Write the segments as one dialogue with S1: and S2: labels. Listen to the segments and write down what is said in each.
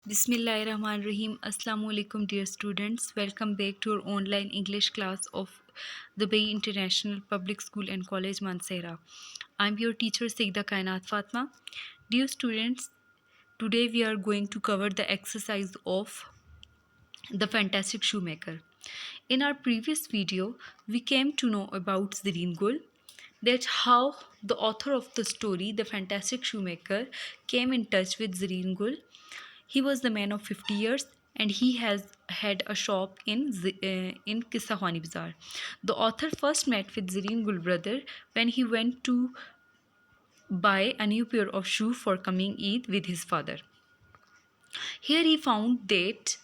S1: Bismillahirrahmanirrahim. Assalamu alaikum, dear students. Welcome back to our online English class of the Bay International Public School and College, Mansehra. I'm your teacher, Sigda Kainat Fatma. Dear students, today we are going to cover the exercise of the Fantastic Shoemaker. In our previous video, we came to know about Zareen Gul, that how the author of the story, The Fantastic Shoemaker, came in touch with Zareen Gul. He was the man of 50 years and he has had a shop in Kisahwani Bazaar. The author first met with Zareen Gul brother when he went to buy a new pair of shoes for coming Eid with his father. Here he found that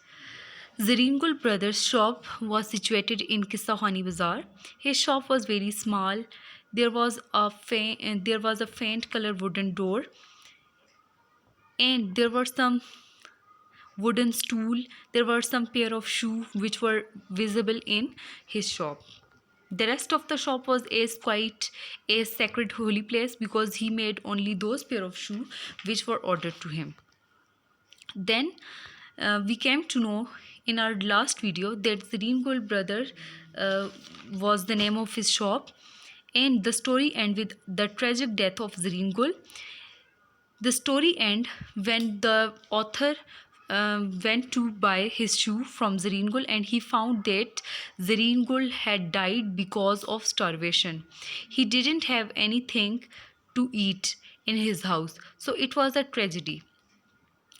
S1: Zareen Gul brother's shop was situated in Kisahwani Bazaar. His shop was very small. There was a faint color wooden door, and there were some wooden stool. There were some pair of shoes which were visible in his shop. The rest of the shop was as quite a sacred holy place because he made only those pair of shoes which were ordered to him. Then we came to know in our last video that Zareen Gul brother was the name of his shop, and the story ends with the tragic death of Zareen Gul. The story ends when the author went to buy his shoe from Zareen Gul and he found that Zareen Gul had died because of starvation. He didn't have anything to eat in his house, so it was a tragedy.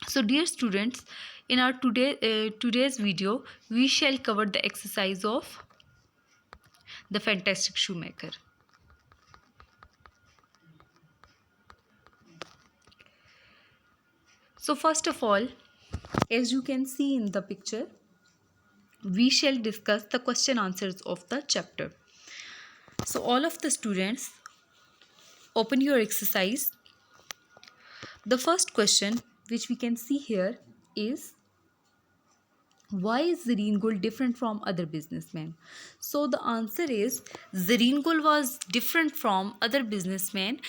S1: So dear students, in our today's video we shall cover the exercise of the Fantastic Shoemaker. So first of all, as you can see in the picture, we shall discuss the question answers of the chapter. So all of the students, open your exercise. The first question which we can see here is, why is Zareen Gul different from other businessmen? So the answer is, Zareen Gul was different from other businessmen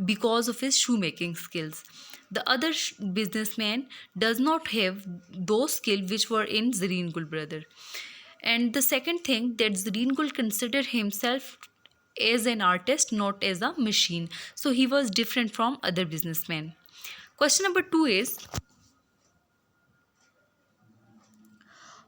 S1: because of his shoemaking skills. The other businessman does not have those skills which were in Zareen Gul brother. And the second thing, that Zareen Gul considered himself as an artist, not as a machine. So he was different from other businessmen. Question number 2 is,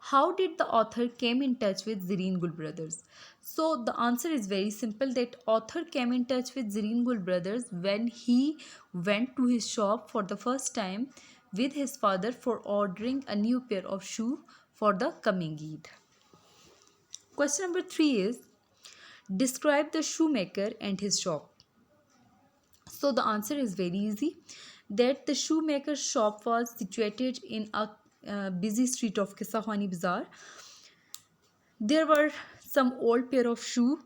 S1: how did the author came in touch with Zareen Gul brothers? So the answer is very simple, that author came in touch with Zareen Gul brothers when he went to his shop for the first time with his father for ordering a new pair of shoes for the coming Eid. Question number 3 is, describe the shoemaker and his shop. So the answer is very easy, that the shoemaker's shop was situated in a busy street of Kisahwani Bazaar. There were some old pair of shoes.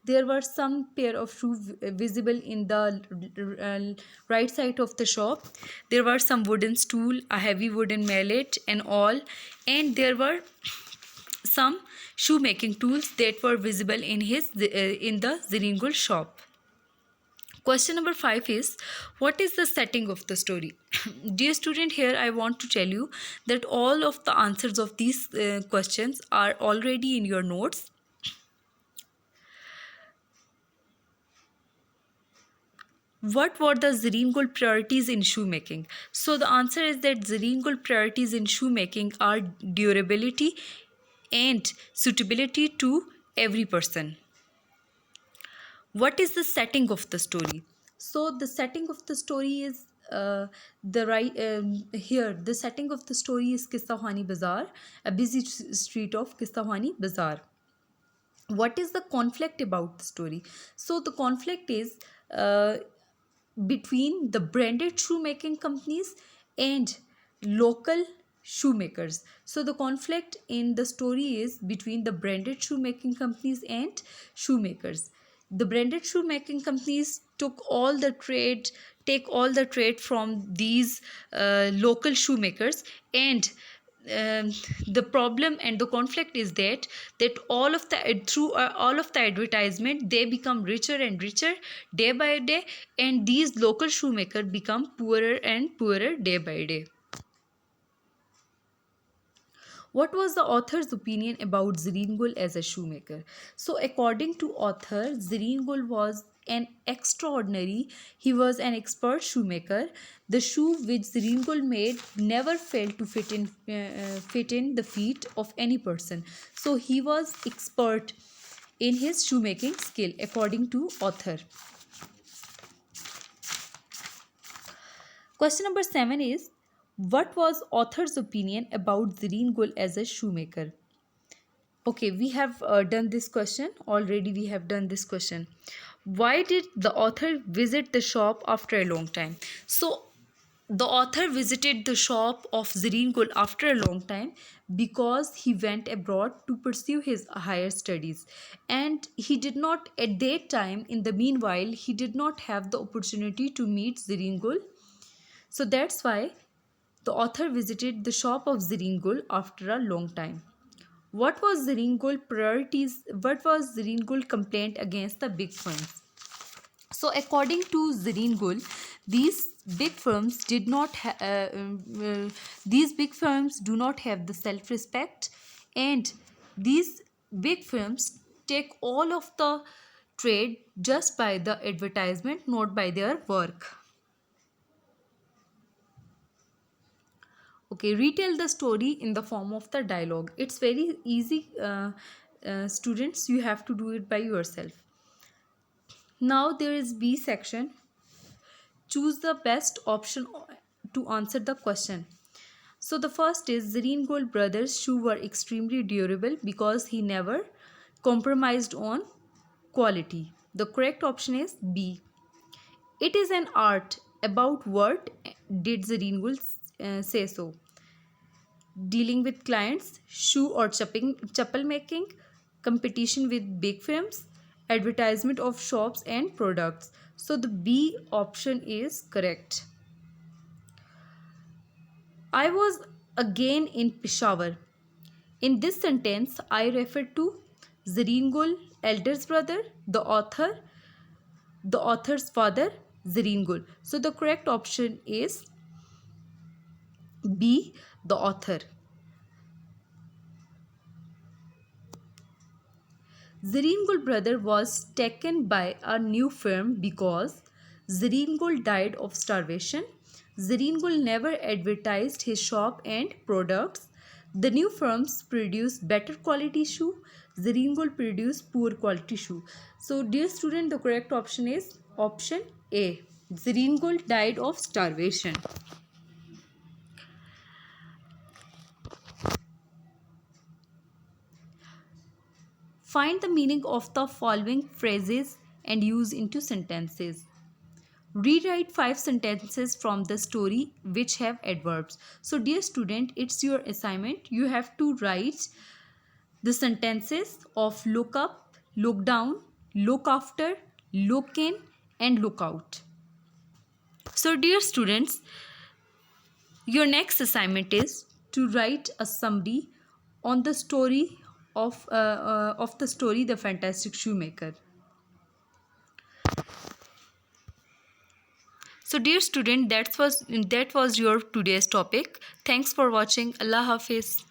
S1: There were some pair of shoes visible in the right side of the shop. There were some wooden stool, a heavy wooden mallet and all, and there were some shoemaking tools that were visible in the Zareen Gul shop. Question number 5 is, what is the setting of the story? Dear student, here I want to tell you that all of the answers of these questions are already in your notes. What were the Zareen Gul priorities in shoemaking? So the answer is that Zareen Gul priorities in shoemaking are durability and suitability to every person. What is the setting of the story? So the setting of the story is here the setting of the story is Kisahwani Bazaar, a busy street of Kisahwani Bazaar. What is the conflict about the story? So the conflict is between the branded shoemaking companies and local shoemakers. So the conflict in the story is between the branded shoemaking companies and shoemakers. The branded shoemaking companies take all the trade from these local shoemakers, and the problem and the conflict is that all of the advertisement, they become richer and richer day by day, and these local shoemakers become poorer and poorer day by day. What was the author's opinion about Zareen Gul as a shoemaker? So, according to author, Zareen Gul was an extraordinary, he was an expert shoemaker. The shoe which Zareen Gul made never failed to fit in the feet of any person. So, he was expert in his shoemaking skill, according to author. Question number 7 is, what was author's opinion about Zareen Gul as a shoemaker? Okay, we have done this question already. We have done this question. Why did the author visit the shop after a long time? So, the author visited the shop of Zareen Gul after a long time because he went abroad to pursue his higher studies, and he did not, at that time, in the meanwhile, he did not have the opportunity to meet Zareen Gul. So that's why the author visited the shop of Zareen Gul after a long time. What was Zareen Gul priorities? What was Zareen Gul complaint against the big firms? So, according to Zareen Gul, these big firms did not. These big firms do not have the self-respect, and these big firms take all of the trade just by the advertisement, not by their work. Okay, retell the story in the form of the dialogue. It's very easy, students. You have to do it by yourself. Now there is B section. Choose the best option to answer the question. So the first is, Zareen Gul brothers' shoes were extremely durable because he never compromised on quality. The correct option is B. It is an art. About what did Zareen Gul say so? Dealing with clients, shoe or chappal making, competition with big firms, advertisement of shops and products. So the B option is correct. I was again in Peshawar. In this sentence, I refer to Zareen Gul, elder's brother, the author's father, Zareen Gul. So the correct option is B, the author. Zareen Gul brother was taken by a new firm because Zareen Gul died of starvation. Zareen Gul never advertised his shop and products. The new firms produce better quality shoe. Zareen Gul produced poor quality shoe. So, dear student, the correct option is option A. Zareen Gul died of starvation. Find the meaning of the following phrases and use into sentences. Rewrite 5 sentences from the story which have adverbs. So, dear student, it's your assignment. You have to write the sentences of look up, look down, look after, look in, and look out. So, dear students, your next assignment is to write a summary on the story of the story The Fantastic Shoemaker. So dear student, that was your today's topic. Thanks for watching. Allah Hafiz.